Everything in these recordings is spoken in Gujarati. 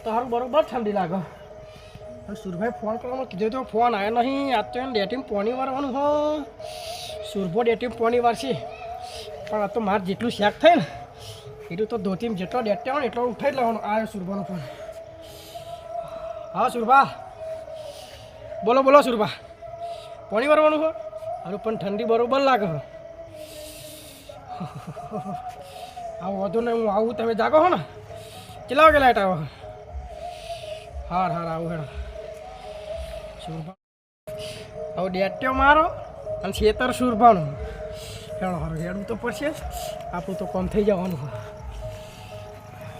તારું બરોબર ઠંડી લાગે. સુરભાઈ ફોન કરવામાં કીધું તો ફોન આવ્યો નહીં. આજ તો એને ડેટીમ પોણી વારવાનું હો. સુરભો ડેટીમ પોણી વારશે, પણ આ તો મારે જેટલું શેક થાય ને એટલું તો ધોતીમ જેટલો ડેટ્યા હોય ને એટલો ઉઠાઈ લેવાનો. આવ્યો સુરભાનો ફોન. હા સુરભા, બોલો બોલો સુરભા, પોણી વારવાનું હો. હારું પણ ઠંડી બરોબર લાગે હો. આવું વધુ ને હું આવું, તમે જાગો હો ને. કેટલા વાગે લાઈટ આવો? હાર હાર આવું હેડો. સુરભા હવે ડેટ્યો મારો અને છેતર સુરભાનું હેડો. હારું હેડવું તો પડશે જ, આપણું તો કામ થઈ જવાનું.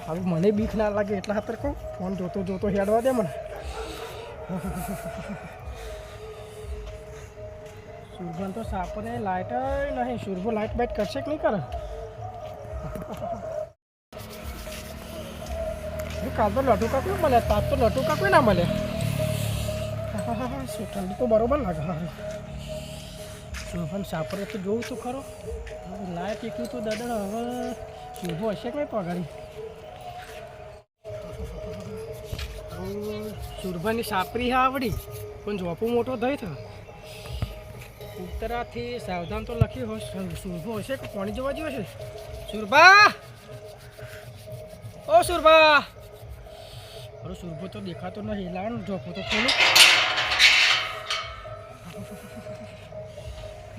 હવે મને બીક ના લાગે એટલા ખાતર કહું, ફોન જોતો જોતો હેડવા દે મને. સુરભાન તો સાપરે લાઇટ નહીં. સુરભો લાઇટ બાઇટ કરશે કે નહીં કરે? કાલ તો લટુ કાકું મળે, તાજ તો લટુ કાકું ના મળે. ઠંડી તો બરોબર લાગે. સુરભાન સાપરે તો જોઉં તો ખરો. લાઇટ એકલું તો દાદા હવે સુરભો હશે કે નહીં પગારી? સુરભાની સાપરી હા આવડી, પણ જોપો મોટો થઈ થયો. ઉત્તરાથી સાવધાન તો લખી હોય. સુરભો હશે કે પાણી જવા જેવો છે? સુરભા, ઓ સુરભા. અરે સુરભો તો દેખાતો નહીં. લાવ ને જોપો તો ખોલું.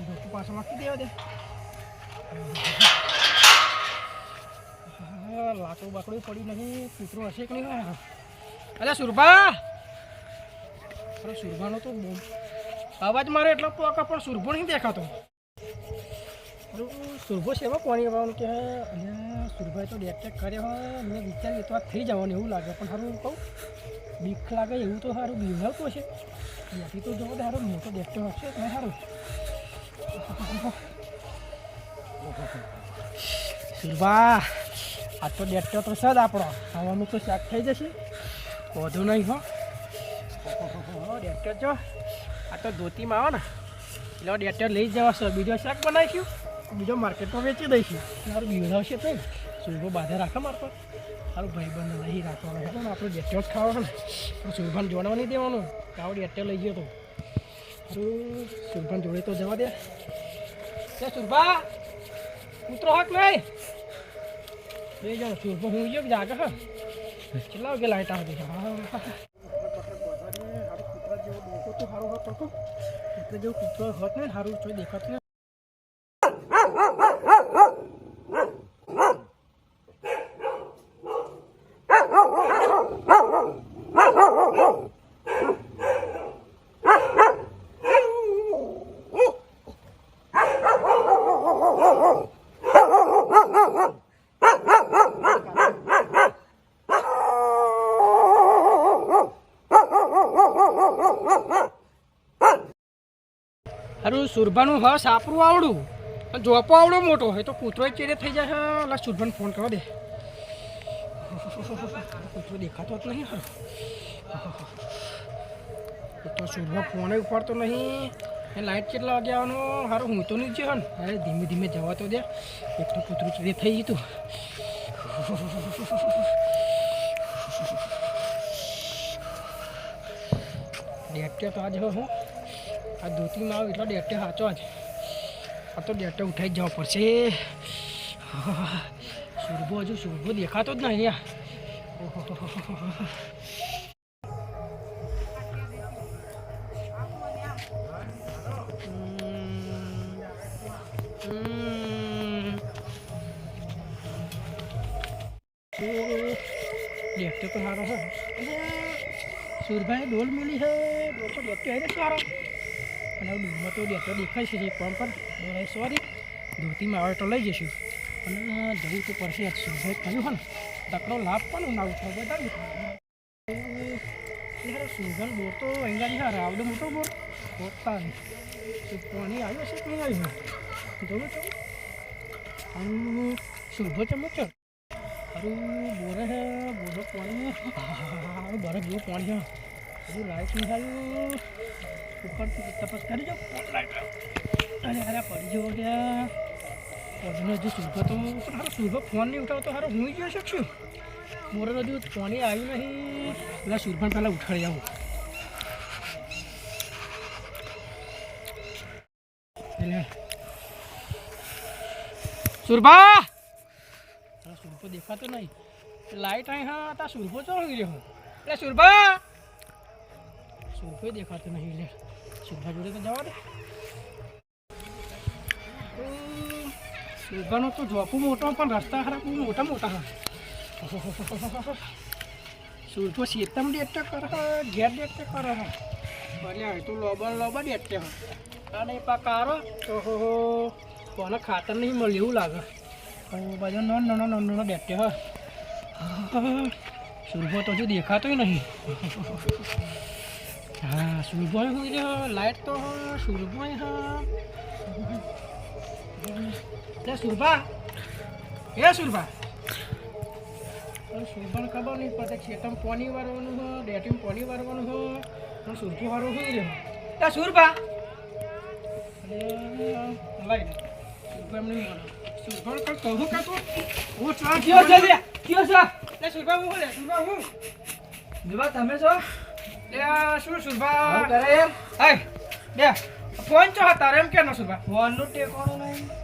જોપો પાછળ નાખી દેવા દે. લાકડું બાકડું પડી નહીં. કૂતરો હશે કે નહીં? અરે સુરભા. અરે સુરભાનો તો અવાજ મારે એટલો પોકા, પણ સુરભો નહીં દેખાતો. સુરભો સેવા પાણી આવવાનું કે અહીંયા સુરભાઈ તો ડેટ કર્યા હોય. મેં વિચાર્યું તો આ થઈ જવાનું એવું લાગે, પણ સારું કહું બીક લાગે એવું તો સારું બીવડાવતું હશે. ત્યાંથી તો જોવો તો સારું મોટો ડેટ હશે ને સારું. સુરભા આ તો ડેટ તો છે જ આપણો. ખાવાનું તો શાક થઈ જશે, વધુ નહીં હો. ડેટ જો આ તો ધોતીમાં આવે ને એટલે ડેટર લઈ જવાશે. બીજો શાક બનાવીશું, બીજો માર્કેટમાં વેચી દઈશું. મારું બીવડાવશે તો સુરભો બાધા રાખે મારે પર. સારું ભાઈબંધ નહીં રાખવાનો હતો ને, આપણે ડેટર જ ખાવાનું ને. સુરભાન જોડવા નહીં દેવાનું. આવો ડેટર લઈ ગયો તો સારું. સુરભાન જોડે તો જવા દે. સુરભા કૂતરો હક નહીં બે જાઓ. સુરભો હું ગયો જાગે હા. કેટલા વાગે લાઈટ આવતી છે? હા તો સારું હોત તો એટલે જેવું કૂતરો હોત ને સારું જોઈ દેખાતું ને. હારું સુરભાનું હા સાપરું આવડું, જોપો આવડો મોટો હોય તો કૂતરો ચેડે થઈ જાય. એટલે સુરભાને ફોન કરવા દે. કૂતરો દેખાતો જ નહીં. હારું તો સુરભા ફોને ઉપાડતો નહીં. એ લાઇટ કેટલા વાગે આવવાનો? સારું હું તો નહીં જ ને. અરે ધીમે ધીમે જવા તો દે. એક તો કૂતરું ચેડે થઈ ગયું. ડેટ્યો તો આજે હું આ ધોતીમાં આવું એટલો ડેટ્યો સાચો જ. આ તો ડેટ્યો ઉઠાઈ જ જવા પડશે. સુરભો હજુ સુરભો દેખાતો જ નહીં યાર. ડેટ્યો તો સારો છે. સુરભાઈ ડોલ મેલી છે. ડોલ તો ડેટ્યો આવી સારો. અને હવે ડૂબમાં તો ડેટ્યો દેખાય છે. કોણ પર ડોલાય સોરી ધોતીમાં આવે તો લઈ જઈશું. અને જવું તો પડશે. સુરભાઈ કહ્યું હોય ને તકડો લાભ પણ ના ઉઠાવ બતાવ્યું. સુરભાઈ બોર તો અંગાજી હા રાવડે મોટો બોર પોતા પાણી આવ્યો છે કે નહીં આવ્યું જોયું તો. સુરભો ચમચો સારું બોરે છે. બોરો પાણી બરફ જેવું પાણી છે. બધું લાઈટ નહીં આવ્યું. ઉપરથી તપાસ કરી જાઓ. લાઈટ અરે અરે પડી જવો ત્યાં. હજુ સુરભો તો સારો. સુરભો ફોન નહીં ઉઠાવતો સારો હું ગયો શકશું. મોરે હજુ પાણી આવ્યું નહીં એટલે સુરભાન પહેલાં ઉઠાડી આવું એટલે સુરભા સુરભો દેખાતો નહીં લાઈટ અહીં હા તા સુરભો ચો રહ્યો એટલે સુરભા સુરભો દેખાતો નહીં એટલે સુરભા જોડે તો જવા દે સુરભાનો તો જોપું મોટો પણ રસ્તા ખરા બહુ મોટા મોટા હા સુરભો શેતમ ડેટ કર ઘેર ડેટ કર ભલે તો લોબા ડેટ અને પકારો તો કોને ખાતર નહીં મળે એવું લાગે બધો નાનો ડેટે હા સુરભો તો હજુ દેખાતોય નહીં હા સુરભો લાઈટ તો સુરભો હા સુરભા સુરભાને ખબર નહીં પડે ખેતમ પાણી વારવાનું હોય ડેટીમ પાણી વારવાનું હોય અને સુરભો વાળો હોય રહ્યો સુરભા લાઈ સુરભા એમ નહીં મળે સુરભા કહું કાતો હું ચા કયો છે લે સુરભા હું લે સુરભા હું સુરભા તમે છો લે શું સુરભા કરે એમ આય લે ફોન ચો તારે એમ કે ન સુરભા ફોનનું ટેકોણું નહીં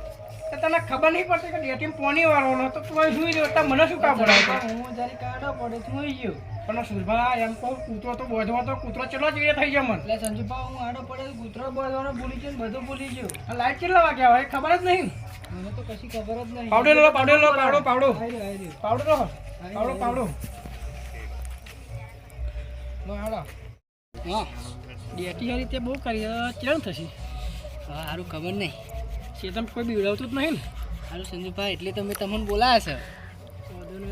તો તને ખબર નહીં પડતી કે ડેટીમ પાણી વાળવાનો તો તું સુઈ રહ્યો તો મને શું કામ બોલાવે હું જરી કાઢો પડે તું હોઈ ગયો પણ સુરભા એમ કહું કૂતરો તો બોધવા તો કૂતરો ચલો જ થઈ જાય મને એટલે સંજુભા હું આડો પડે કૂતરો બોધવાનો ભૂલી ગયો બધું ભૂલી ગયો લાઈટ કેટલા વાગ્યા હોય ખબર જ નહીં મને તો કશી ખબર જ નહીં પાવડો લો પાવડો હા ડેટી આ રીતે બહુ કરી ચેણ થશે હા સારું ખબર નહીં ચેતન કોઈ બીવડાવતું જ નહીં ને સારું સંજુભાઈ એટલે તમે તમને બોલાયા છે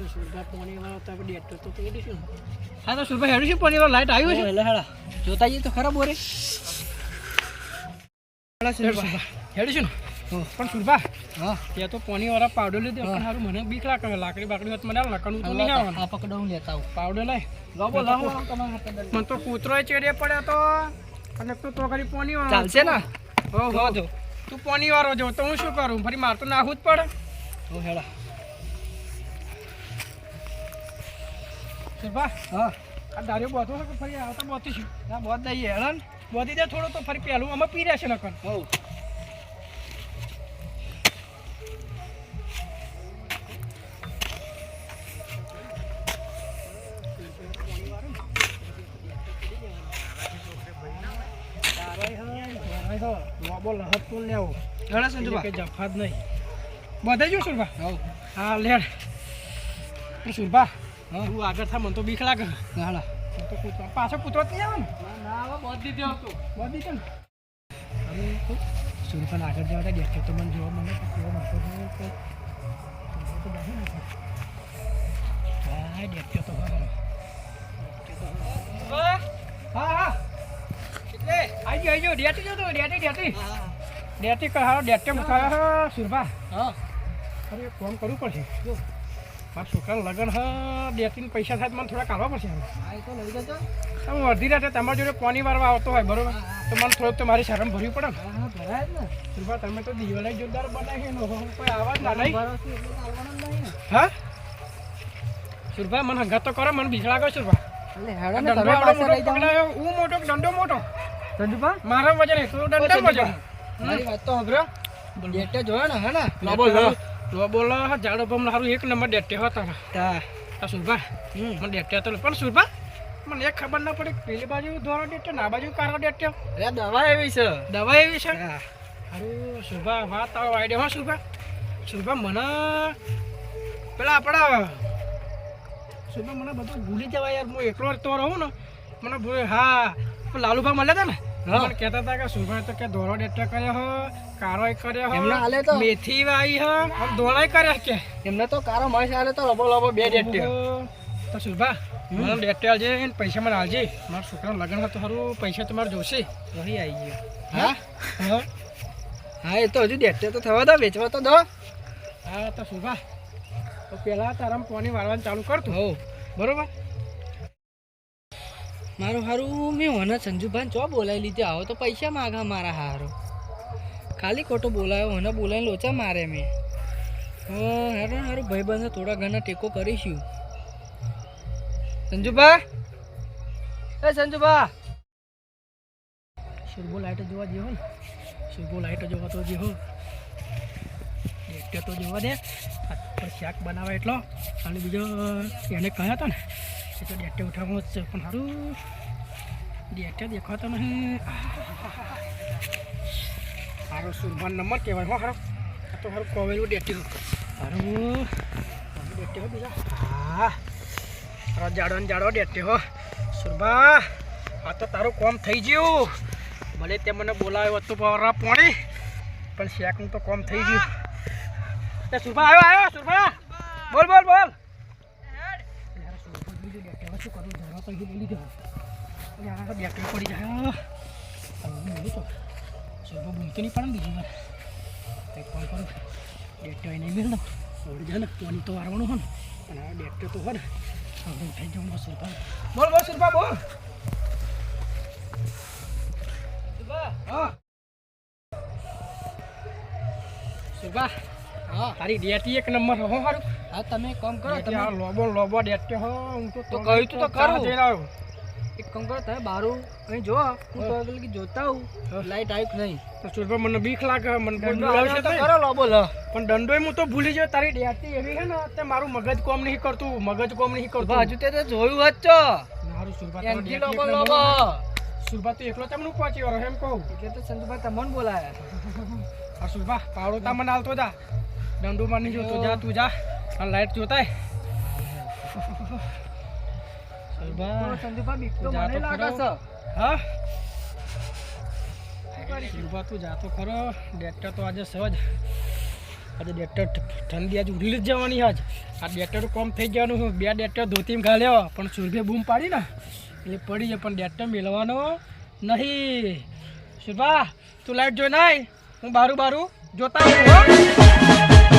સુરભા પાણી વાળો તો આપણે ડેટ તો કહી દઈશું હા તો સુરભા હેડું છું પાણી વાળો લાઈટ આવ્યું છે એટલે હાડા જોતા જઈએ તો ખરાબ બોરે હેડું છું ને પણ સુરભા હા ત્યાં તો પાણી વાળા પાવડર લીધો પણ સારું મને બીક લાગે લાકડી બાકડી વાત મને લખવાનું તો નહીં આવવાનું આ પકડવું લેતા આવું પાવડર લઈ મને તો કૂતરો ચેડે પડ્યો તો અને તું તો કરી પાણી વાળો ચાલશે ને હો જો તું પાણી વાળો જો તો હું શું કરું ફરી માર તો નાખવું જ પડે હો હેડા સુરભા હા આ દારૂ બોધો છે કે ફરી આવતા બોતીશું ના બોધ દઈએ હેડન બોધી દે થોડો તો ફરી પહેલું અમે પી રહ્યા છે નકર હો બોલ હત તું લેવો હેડા સંજુભા કે જફાત નહીં બોધે જો સુરભા હા લેડ સુરભા તું આગળ થા મને તો બીક લાગે હાડા તો કૂતરો પાછો કૂતરો જ નહીં આવે ને ના આવે બોધ દીધો હતો બોધ દીધો ને હવે સુરભા આગળ જવા દેખે તો મને જોવા મને કેવો નાખો હા દેખ્યો તો હા એટલે આઈ ગયો ડેટી જો તો ડેટી કહારો ડેટી મુખાયા સુરભા હા અરે ફોન કરવું પડશે જો મારા છોકરાનું લગ્ન હા ડેટીને પૈસા થાય મને થોડા કાઢવા પડશે હા એ તો લઈ જજો હું અડધી રાતે તમારી જોડે પાણી વારવા આવતો હોય બરોબર તો મને થોડુંક તો મારી શરમ ભરવી પડે ને હા ભરાય જ ને સુરભા તમે તો દિવાળી જોરદાર બનાવી નો કોઈ આવાજ ના નહીં હા સુરભા મને હંગાત તો કરો મને બીક લાગે સુરભા દંડો મોટો સંજુભા મારા વજન એટલું દંડો વજન મારી વાત તો સાંભળો ડેટે જોયો ને હે ને બોલો જાડો બમ હારું એક નંબર ડેટે હતા તા સુરભા મને ડેટે હતો પણ સુરભા મને એક ખબર ના પડી પેલી બાજુ ધોરો ડેટે ના બાજુ કારો ડેટે અરે દવા એવી છે હારું સુરભા વાત આવો આઈડિયા હા સુરભા મને પેલા આપણા સુરભા મને બધું ભૂલી જવાય યાર હું એકલો તો રહું ને મને ભૂલે હા લાલુભા મળ્યા હતા ને મને કહેતા હતા કે સુરભાઈ તો કે દોરો ડેટે કર્યો હો કારો કર્યો હો મેથી વાઈ હો દોરાય કર્યા કે એમને તો કારો માણસ આલે તો લબો બે ડેટે તો સુરભા મને ડેટે આવજે પૈસા મને આવજે મારા છોકરાનું લગ્ન હતું સારું પૈસા તમારે જોશે વહી આવી ગયો હા એ તો હજુ ડેટે તો થવા દો વેચવા તો દો હા તો સુરભા તો પહેલાં તારા પાણી વાળવાનું ચાલુ કરતું હો બરોબર મારું સારું મેં મને સંજુભાઈ ચો બોલાવી લીધી આવો તો પૈસા માગા મારા હારો ખાલી ખોટો બોલાયો મને બોલાવીને લોચા મારે મેં હારું ભાઈબંધ થોડા ઘણા ટેકો કરીશું સંજુબા, એ સંજુબા, સુરભો લાઈટ જોવા જેવો ને, સુરભો લાઈટ જોવા તો જેવો ડેટ્યો તો જોવા દે. પણ શાક બનાવે એટલો અને બીજો એને કહ્યા હતા ને એ તો ડેટ્યો ઉઠાવવાનો જ છે, પણ સારું ડેટ્યો દેખાતો નહીં. સારો સુરભાન નંબર કહેવાય હો. સારો આ તો સારું કોવેલું ડેટ્યો સારું ડેટ્યો બીજા. હા સારો જાડો ને જાડો ડેટ્યો હો સુરભા. આ તો તારું કોમ થઈ ગયું. ભલે તે મને બોલાવ્યો હતું પવરા પોણી, પણ શેકનું તો કોમ થઈ ગયું. એ સુરભા આવ્યો સુરભા, બોલ બોલ બોલ. શું કરું જરા તો બોલી ગયો બેટરી પડી જાય. સુરભા બોલતો નહીં પડે ને બીજી વાર કંઈક કોલ કરું. ડેટો નહીં મેળ ઓળી જાય ને પોની તો વારવાનું હોય ને, પણ આ ડેટો તો હોય ને હવે ઉઠાઈ જવાનું. સુરભા બોલ બોલ સુરભા બોલ. સુરભા હા તારી ડેટી એક નંબર હો. સારું હા તમે કામ કરો, તમે લોબો લોબો ડેટ્યો હો. હું તો કહ્યું તું તો ખરું. જઈને આવ્યો. એક કામ કરો, તમે બારું અહીં જો, હું તો પેલી કે જોતા હું લાઈટ આવી કે નહીં. તો સુરભા મને બીક લાગે, મને દંડો બોલાવશે આવ્યો તો નહીં. કરો લોબો લો. પણ દંડોય હું તો ભૂલી ગયો. તારી ડેટી એવી છે ને તે મારું મગજ કોમ નહીં કરતું, મગજ કોમ નહીં કરતું. હજુ તે તો જોયું જ છો. મારું સુરભા તારો એનથી ડેટી લોબો એક લોબો. નંબર. સુરભા તું એકલો તમને પહોંચ્યો રહે એમ કહું. એટલે તો સંજુભાઈ તમને બોલાયા. આ સુરભા પાવડો તા મને હાલતો જા. દંડો માં નહીં જોતો, જા તું જા. આ લાઈટ જોતાય સુરભા. સંજુભાઈ બીક તો જા મને તો લાગે ખરો. છે. હા સુરભા તું જાતો ખરો. ડેક્ટર તો આજે સહજ આજે ડેક્ટર ઠંડી આજે ઉડલી જ જવાની. આજ આ ડેક્ટર કોમ થઈ જવાનું. હું 2 ડેક્ટર ધોતીમાં ઘાલ્યો, પણ સુરભે બૂમ પાડી ને એટલે પડી જાય. પણ ડેક્ટર મેળવાનો નહીં. સુરભા તું લાઈટ જોઈ નાય, હું બારું જોતા આવું હો.